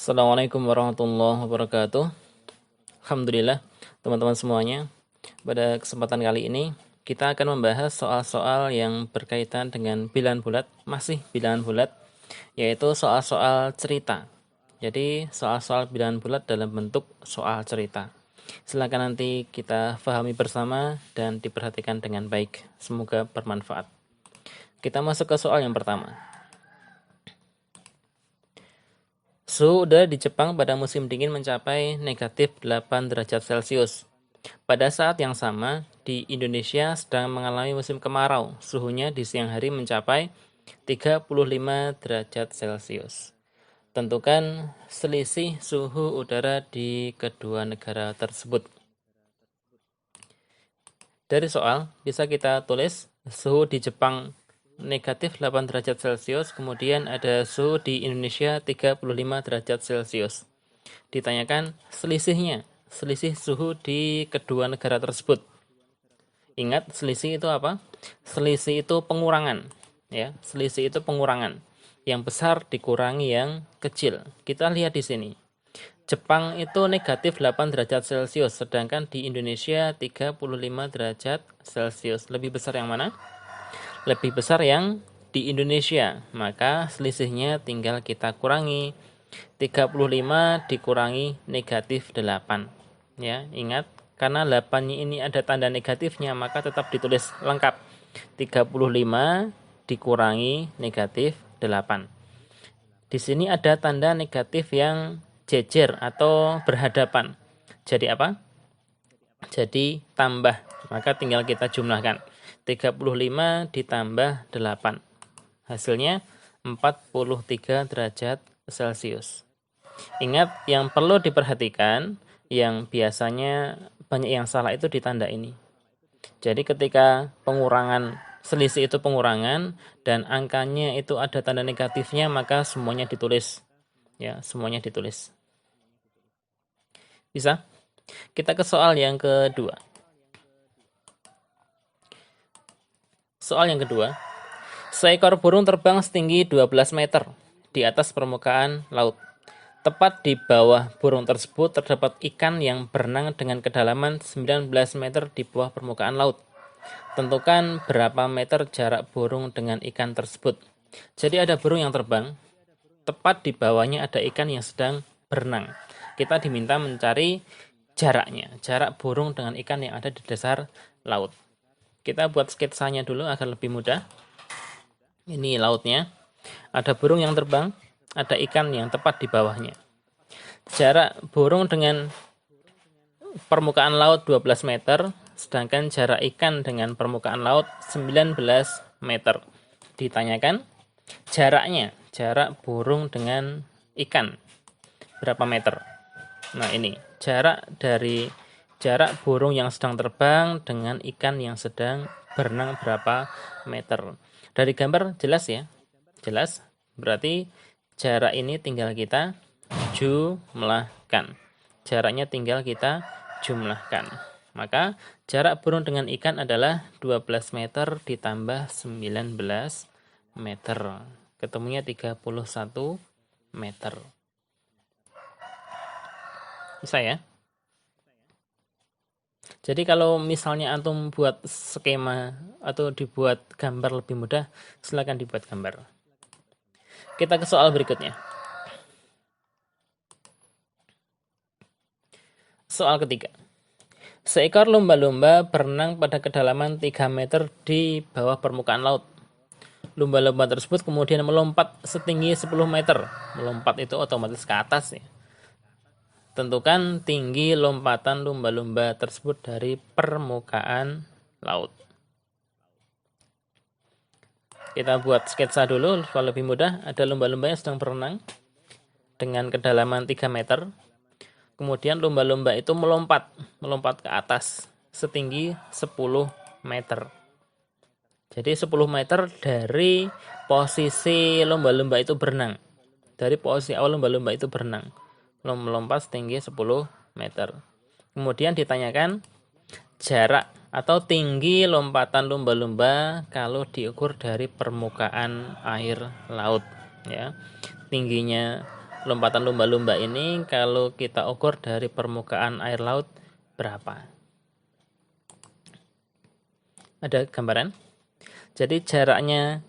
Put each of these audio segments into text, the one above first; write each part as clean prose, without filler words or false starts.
Assalamualaikum warahmatullahi wabarakatuh. Alhamdulillah, teman-teman semuanya. Pada kesempatan kali ini, kita akan membahas soal-soal yang berkaitan dengan bilangan bulat, masih bilangan bulat, yaitu soal-soal cerita. Jadi, soal-soal bilangan bulat dalam bentuk soal cerita. Silakan nanti kita pahami bersama dan diperhatikan dengan baik. Semoga bermanfaat. Kita masuk ke soal yang pertama. Suhu udara di Jepang pada musim dingin mencapai negatif 8 derajat Celcius. Pada saat yang sama, di Indonesia sedang mengalami musim kemarau. Suhunya di siang hari mencapai 35 derajat Celcius. Tentukan selisih suhu udara di kedua negara tersebut. Dari soal, bisa kita tulis suhu di Jepang negatif 8 derajat Celcius, kemudian ada suhu di Indonesia 35 derajat Celcius. Ditanyakan selisihnya, selisih suhu di kedua negara tersebut. Ingat, selisih itu apa? Selisih itu pengurangan, ya. Selisih itu pengurangan. Yang besar dikurangi yang kecil. Kita lihat di sini. Jepang itu negatif 8 derajat Celcius, sedangkan di Indonesia 35 derajat Celcius. Lebih besar yang mana? Lebih besar yang di Indonesia. Maka selisihnya tinggal kita kurangi. 35 dikurangi negatif 8. Ya, ingat, karena 8 ini ada tanda negatifnya, maka tetap ditulis lengkap. 35 dikurangi negatif 8. Di sini ada tanda negatif yang jejer atau berhadapan. Jadi apa? Jadi tambah. Maka tinggal kita jumlahkan. 35 ditambah 8. Hasilnya 43 derajat Celcius. Ingat, yang perlu diperhatikan, yang biasanya banyak yang salah itu di tanda ini. Jadi ketika pengurangan, selisih itu pengurangan, dan angkanya itu ada tanda negatifnya, maka semuanya ditulis. Ya, semuanya ditulis. Bisa? Kita ke soal yang kedua. Soal yang kedua. Seekor burung terbang setinggi 12 meter di atas permukaan laut. Tepat di bawah burung tersebut terdapat ikan yang berenang dengan kedalaman 19 meter di bawah permukaan laut. Tentukan berapa meter jarak burung dengan ikan tersebut. Jadi ada burung yang terbang, tepat di bawahnya ada ikan yang sedang berenang. Kita diminta mencari jaraknya, jarak burung dengan ikan yang ada di dasar laut. Kita buat sketsanya dulu agar lebih mudah. Ini lautnya, ada burung yang terbang, ada ikan yang tepat di bawahnya. Jarak burung dengan permukaan laut 12 meter, sedangkan jarak ikan dengan permukaan laut 19 meter. Ditanyakan jaraknya, jarak burung dengan ikan berapa meter? Nah, ini jarak dari jarak burung yang sedang terbang dengan ikan yang sedang berenang berapa meter. Dari gambar jelas ya? Jelas. Berarti jarak ini tinggal kita jumlahkan. Jaraknya tinggal kita jumlahkan. Maka jarak burung dengan ikan adalah 12 meter ditambah 19 meter. Ketemunya 31 meter. Bisa ya? Jadi kalau misalnya antum buat skema atau dibuat gambar lebih mudah, silakan dibuat gambar. Kita ke soal berikutnya. Soal ketiga. Seekor lumba-lumba berenang pada kedalaman 3 meter di bawah permukaan laut. Lumba-lumba tersebut kemudian melompat setinggi 10 meter. Melompat itu otomatis ke atas ya. Tentukan tinggi lompatan lumba-lumba tersebut dari permukaan laut. Kita buat sketsa dulu supaya lebih mudah. Ada lumba-lumba yang sedang berenang dengan kedalaman 3 meter. Kemudian lumba-lumba itu melompat ke atas setinggi 10 meter. Jadi 10 meter dari posisi lumba-lumba itu berenang. Dari posisi awal lumba-lumba itu berenang. Melompat setinggi 10 meter. Kemudian ditanyakan jarak atau tinggi lompatan lumba-lumba kalau diukur dari permukaan air laut ya. Tingginya lompatan lumba-lumba ini kalau kita ukur dari permukaan air laut berapa? Ada gambaran? Jadi jaraknya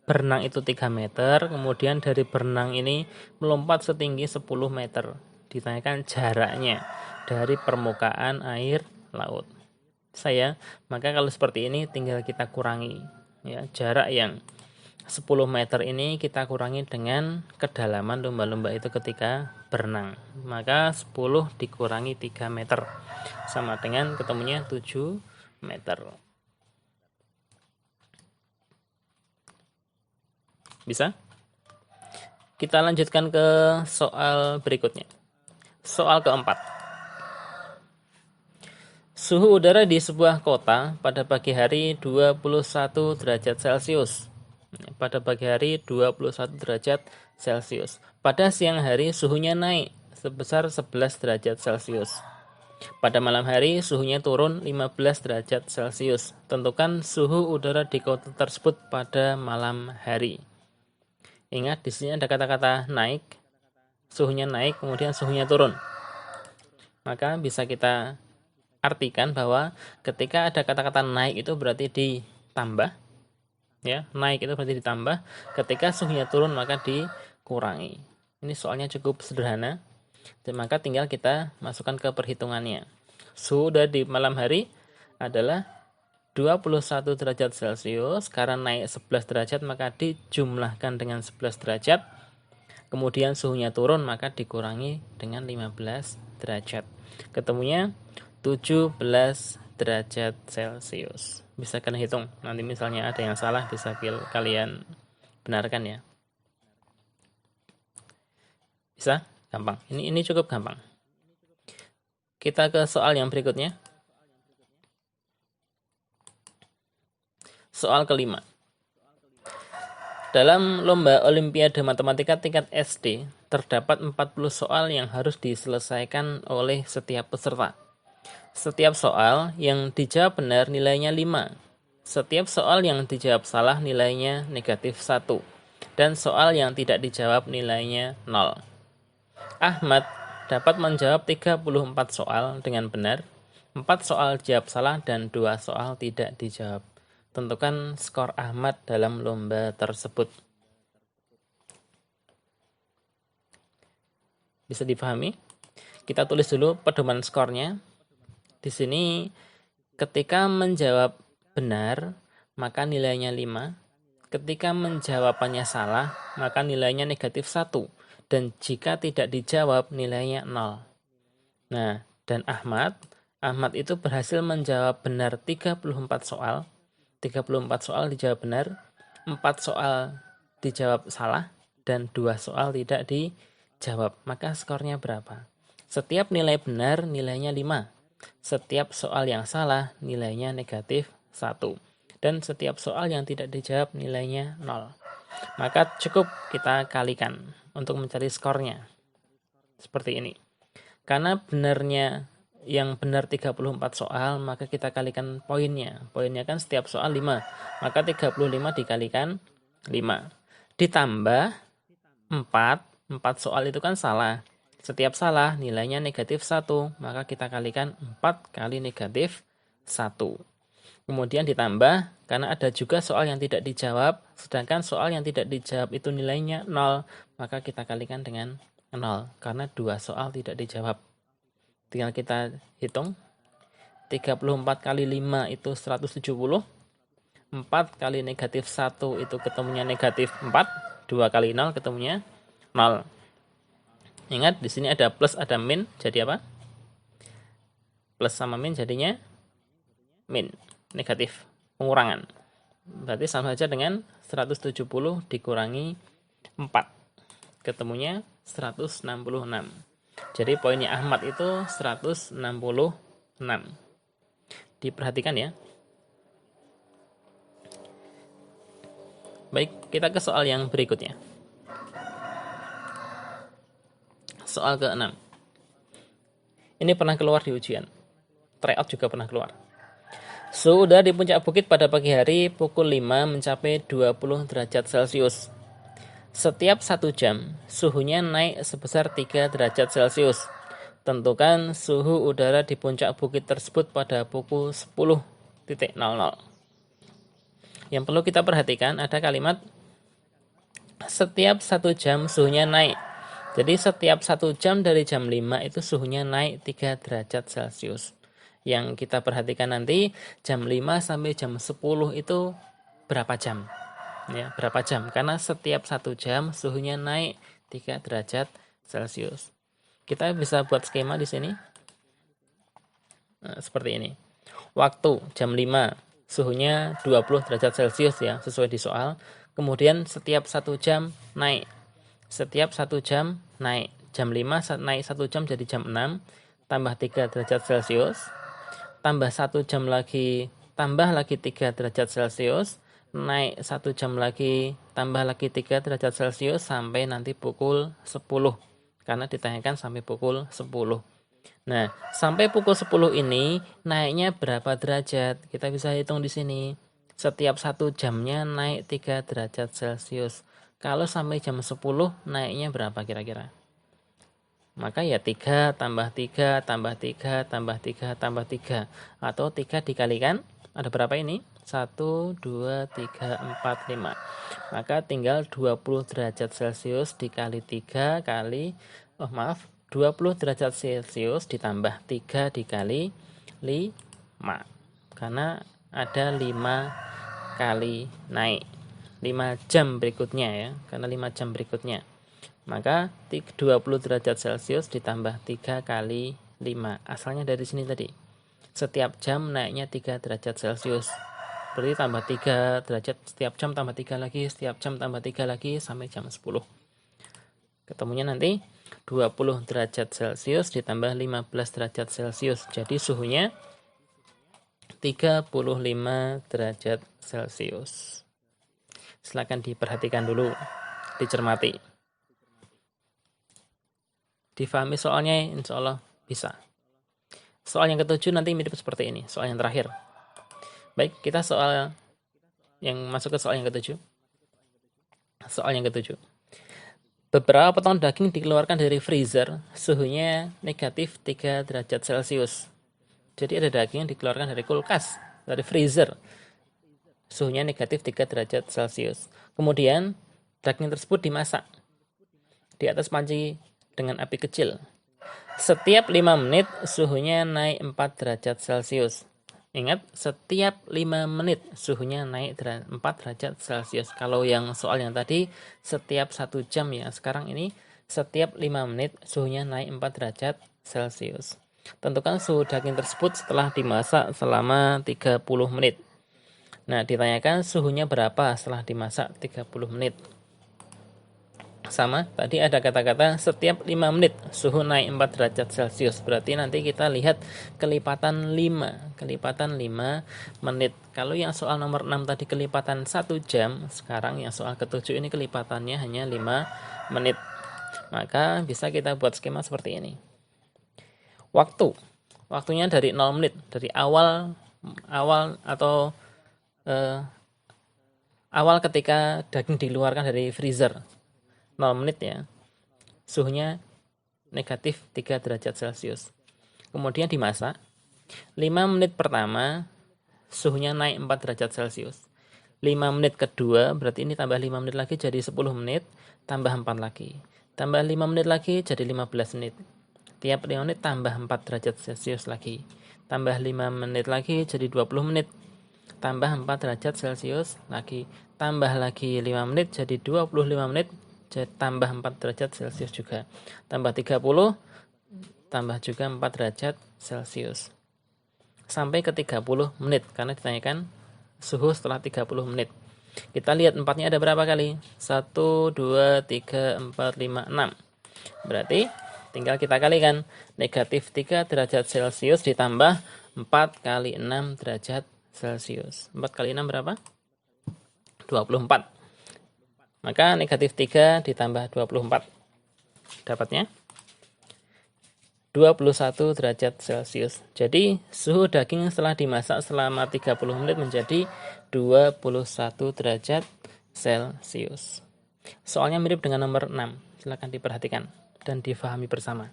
berenang itu 3 meter, kemudian dari berenang ini melompat setinggi 10 meter. Ditanyakan jaraknya dari permukaan air laut. Maka kalau seperti ini tinggal kita kurangi. Ya, jarak yang 10 meter ini kita kurangi dengan kedalaman lumba-lumba itu ketika berenang. Maka 10 dikurangi 3 meter. Sama dengan ketemunya 7 meter. Bisa? Kita lanjutkan ke soal berikutnya. Soal keempat. Suhu udara di sebuah kota pada pagi hari 21 derajat Celcius. Pada pagi hari 21 derajat Celcius. Pada siang hari suhunya naik sebesar 11 derajat Celcius. Pada malam hari suhunya turun 15 derajat Celcius. Tentukan suhu udara di kota tersebut pada malam hari. Ingat di sini ada kata-kata naik, suhunya naik, kemudian suhunya turun. Maka bisa kita artikan bahwa ketika ada kata-kata naik itu berarti ditambah, ya, naik itu berarti ditambah. Ketika suhunya turun maka dikurangi. Ini soalnya cukup sederhana, dan maka tinggal kita masukkan ke perhitungannya. Suhu udara di malam hari adalah 21 derajat Celcius, karena naik 11 derajat maka dijumlahkan dengan 11 derajat. Kemudian suhunya turun maka dikurangi dengan 15 derajat. Ketemunya 17 derajat Celcius. Bisa kalian hitung. Nanti misalnya ada yang salah bisa kalian benarkan ya. Bisa? Gampang. Ini cukup gampang. Kita ke soal yang berikutnya. Soal kelima. Dalam lomba Olimpiade Matematika tingkat SD, terdapat 40 soal yang harus diselesaikan oleh setiap peserta. Setiap soal yang dijawab benar nilainya 5. Setiap soal yang dijawab salah nilainya negatif 1. Dan soal yang tidak dijawab nilainya 0. Ahmad dapat menjawab 34 soal dengan benar, 4 soal jawab salah, dan 2 soal tidak dijawab. Tentukan skor Ahmad dalam lomba tersebut. Bisa dipahami? Kita tulis dulu pedoman skornya. Di sini ketika menjawab benar, maka nilainya 5. Ketika menjawabannya salah, maka nilainya negatif 1. Dan jika tidak dijawab, nilainya 0. Nah, dan Ahmad itu berhasil menjawab benar 34 soal. 34 soal dijawab benar, 4 soal dijawab salah, dan 2 soal tidak dijawab. Maka skornya berapa? Setiap nilai benar nilainya 5. Setiap soal yang salah nilainya negatif 1. Dan setiap soal yang tidak dijawab nilainya 0. Maka cukup kita kalikan untuk mencari skornya. Seperti ini. Karena benarnya yang benar 34 soal, maka kita kalikan poinnya. Poinnya kan setiap soal 5. Maka 35 dikalikan 5. Ditambah 4. 4 soal itu kan salah. Setiap salah nilainya negatif 1. Maka kita kalikan 4 kali negatif 1. Kemudian ditambah, karena ada juga soal yang tidak dijawab. Sedangkan soal yang tidak dijawab itu nilainya 0. Maka kita kalikan dengan 0. Karena 2 soal tidak dijawab. Tinggal kita hitung. 34 kali 5 itu 170. 4 kali negatif 1 itu ketemunya negatif 4. 2 kali 0 ketemunya 0. Ingat di sini ada plus ada min, jadi apa? Plus sama min jadinya min, negatif, pengurangan. Berarti sama saja dengan 170 dikurangi 4. Ketemunya 166. Jadi poinnya Ahmad itu 166. Diperhatikan ya. Baik, kita ke soal yang berikutnya. Soal ke-6. Ini pernah keluar di ujian. Tryout juga pernah keluar. Suhu udara di puncak bukit pada pagi hari pukul 5 mencapai 20 derajat Celcius. Setiap 1 jam, suhunya naik sebesar 3 derajat Celcius. Tentukan suhu udara di puncak bukit tersebut pada pukul 10.00. Yang perlu kita perhatikan ada kalimat setiap 1 jam suhunya naik. Jadi setiap 1 jam dari jam 5 itu suhunya naik 3 derajat Celcius. Yang kita perhatikan nanti jam 5 sampai jam 10 itu berapa jam? Ya, berapa jam? Karena setiap 1 jam suhunya naik 3 derajat Celcius. Kita bisa buat skema di sini. Nah, seperti ini. Waktu jam 5, suhunya 20 derajat Celcius ya, sesuai di soal. Kemudian setiap 1 jam naik. Setiap 1 jam naik. Jam 5 naik 1 jam jadi jam 6, tambah 3 derajat Celcius. Tambah 1 jam lagi, tambah lagi 3 derajat Celcius. Naik 1 jam lagi, tambah lagi 3 derajat Celcius sampai nanti pukul 10. Karena ditanyakan sampai pukul 10. Nah, sampai pukul 10 ini naiknya berapa derajat? Kita bisa hitung di sini. Setiap 1 jamnya naik 3 derajat Celcius. Kalau sampai jam 10 naiknya berapa kira-kira? Maka ya 3 tambah 3 tambah 3 tambah 3 tambah 3. Atau 3 dikalikan, ada berapa ini? 1, 2, 3, 4, 5. Maka tinggal 20 derajat Celcius dikali 3 kali, 20 derajat Celcius ditambah 3 dikali 5. Karena ada 5 kali naik. 5 jam berikutnya ya, karena 5 jam berikutnya. Maka 20 derajat Celcius ditambah 3 kali 5. Asalnya dari sini tadi. Setiap jam naiknya 3 derajat Celcius. Berarti tambah 3 derajat, setiap jam tambah 3 lagi, setiap jam tambah 3 lagi sampai jam 10. Ketemunya nanti 20 derajat Celcius ditambah 15 derajat Celcius. Jadi suhunya 35 derajat Celcius. Silakan diperhatikan dulu, dicermati. Difahami soalnya, insya Allah bisa. Soal yang ketujuh nanti mirip seperti ini, soal yang terakhir. Baik, kita soal yang masuk ke soal yang ketujuh. Soal yang ketujuh. Beberapa potong daging dikeluarkan dari freezer, suhunya negatif 3 derajat Celcius. Jadi ada daging yang dikeluarkan dari kulkas, dari freezer. Suhunya negatif 3 derajat Celcius. Kemudian daging tersebut dimasak di atas panci dengan api kecil. Setiap 5 menit suhunya naik 4 derajat Celcius. Ingat, setiap 5 menit suhunya naik 4 derajat Celcius. Kalau yang soal yang tadi setiap 1 jam ya, sekarang ini setiap 5 menit suhunya naik 4 derajat Celcius. Tentukan suhu daging tersebut setelah dimasak selama 30 menit. Nah, ditanyakan suhunya berapa setelah dimasak 30 menit. Sama, tadi ada kata-kata setiap 5 menit suhu naik 4 derajat Celcius. Berarti nanti kita lihat kelipatan 5. Kelipatan 5 menit. Kalau yang soal nomor 6 tadi kelipatan 1 jam, sekarang yang soal ke-7 ini kelipatannya hanya 5 menit. Maka bisa kita buat skema seperti ini. Waktunya dari 0 menit, dari awal atau awal ketika daging dikeluarkan dari freezer. 0 menit ya, suhunya negatif 3 derajat Celcius. Kemudian dimasak 5 menit pertama suhunya naik 4 derajat Celcius. 5 menit kedua berarti ini tambah 5 menit lagi jadi 10 menit, tambah 4 lagi, tambah 5 menit lagi jadi 15 menit. Tiap 5 menit tambah 4 derajat Celcius lagi, tambah 5 menit lagi jadi 20 menit, tambah 4 derajat Celcius lagi, tambah lagi 5 menit jadi 25 menit, tambah 4 derajat Celcius juga, tambah 30, tambah juga 4 derajat Celcius, sampai ke 30 menit, karena ditanyakan suhu setelah 30 menit. Kita lihat 4-nya ada berapa kali? 1, 2, 3, 4, 5, 6. Berarti tinggal kita kalikan, negatif 3 derajat Celcius ditambah 4 kali 6 derajat Celcius. 4 kali 6 berapa? 24. Maka negatif 3 ditambah 24. Dapatnya 21 derajat Celcius. Jadi suhu daging setelah dimasak selama 30 menit menjadi 21 derajat Celcius. Soalnya mirip dengan nomor 6. Silakan diperhatikan dan difahami bersama.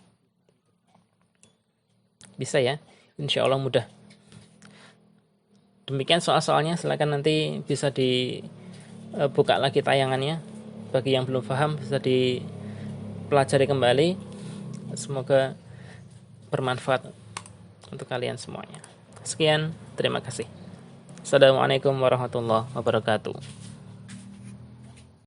Bisa ya? Insya Allah mudah. Demikian soal-soalnya, silakan nanti bisa dibuka lagi tayangannya. Bagi yang belum paham bisa dipelajari kembali. Semoga bermanfaat untuk kalian semuanya. Sekian, terima kasih. Assalamualaikum warahmatullahi wabarakatuh.